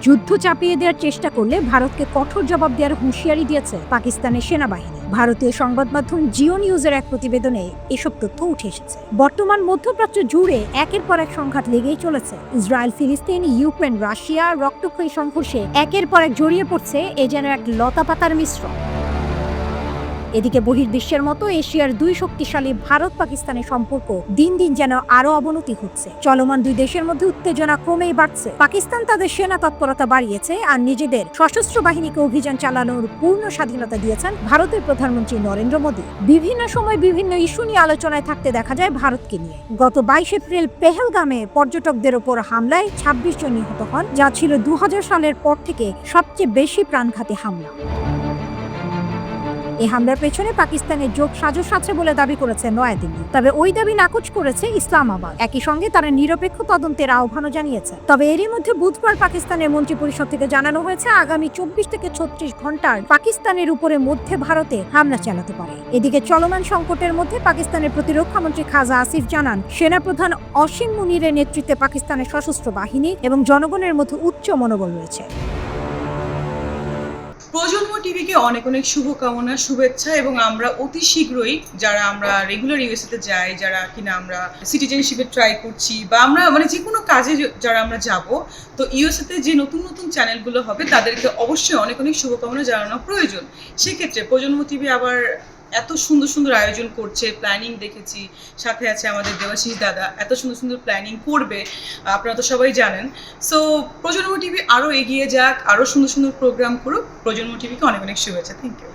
যুদ্ধ চাপিয়ে দেওয়ার চেষ্টা করলে ভারতকে কঠোর জবাব দেওয়ার হুঁশিয়ারি দিয়েছে পাকিস্তানের সেনাবাহিনী। ভারতীয় সংবাদ মাধ্যম জিও নিউজের এক প্রতিবেদনে এসব তথ্য উঠে এসেছে। বর্তমান মধ্যপ্রাচ্য জুড়ে একের পর এক সংঘাত লেগেই চলেছে। ইসরায়েল, ফিলিস্তিন, ইউক্রেন, রাশিয়া রক্তক্ষয়ী সংঘর্ষে একের পর এক জড়িয়ে পড়ছে এ যেন এক লতাপাতার মিশ্রণ। এদিকে বহির্বিশ্বের মতো এশিয়ার দুই শক্তিশালী ভারত পাকিস্তানের সম্পর্ক দিন দিন যেন আরো অবনতি হচ্ছে। চলমান দুই দেশের মধ্যে উত্তেজনা ক্রমেই বাড়ছে। পাকিস্তান তাদের সেনা তৎপরতা বাড়িয়েছে আর নিজেদের সশস্ত্র বাহিনীকে অভিযান চালানোর পূর্ণ স্বাধীনতা দিয়েছেন ভারতের প্রধানমন্ত্রী নরেন্দ্র মোদী। বিভিন্ন সময় বিভিন্ন ইস্যু নিয়ে আলোচনায় থাকতে দেখা যায় ভারতকে নিয়ে। গত 22 এপ্রিল পেহেলগামে পর্যটকদের ওপর হামলায় 26 জন নিহত হন, যা ছিল 2000 সালের পর থেকে সবচেয়ে বেশি প্রাণঘাতী হামলা। এই হামলার পেছনে পাকিস্তানের যোগ সাজস আছে বলে দাবি করেছে নয়াদিল্লি, তবে ওই দাবি নাকচ করেছে ইসলামাবাদ। একই সঙ্গে তারা নিরপেক্ষ তদন্তের আহ্বানও জানিয়েছে। তবে এরই মধ্যে বুধবার পাকিস্তানের মন্ত্রিপরিষদ থেকে জানানো হয়েছে আগামী 24 থেকে 36 ঘন্টার পাকিস্তানের উপরে মধ্যে ভারতে হামলা চালাতে পারে। এদিকে চলমান সংকটের মধ্যে পাকিস্তানের প্রতিরক্ষা মন্ত্রী খাজা আসিফ জানান, সেনাপ্রধান অসীম মুনিরের নেতৃত্বে পাকিস্তানের সশস্ত্র বাহিনী এবং জনগণের মধ্যে উচ্চ মনোবল রয়েছে। প্রজন্ম টিভিকে অনেক অনেক শুভকামনা, শুভেচ্ছা। এবং আমরা অতি শীঘ্রই যারা আমরা রেগুলার ইউএসএতে যাই, যারা কিনা আমরা সিটিজেনশিপে ট্রাই করছি, বা আমরা যে কোনো কাজে যারা আমরা যাব, তো ইউএসএতে যে নতুন নতুন চ্যানেলগুলো হবে তাদেরকে অবশ্যই অনেক অনেক শুভকামনা জানানো প্রয়োজন। সেক্ষেত্রে প্রজন্ম টিভি আবার এত সুন্দর সুন্দর আয়োজন করছে, প্ল্যানিং দেখেছি, সাথে আছে আমাদের দেবাশিস দাদা, এত সুন্দর সুন্দর প্ল্যানিং করবে, আপনারা তো সবাই জানেন। সো প্রজন্ম টিভি আরও এগিয়ে যাক, আরও সুন্দর সুন্দর প্রোগ্রাম করুক। প্রজন্ম টিভিকে অনেক অনেক শুভেচ্ছা। Thank you.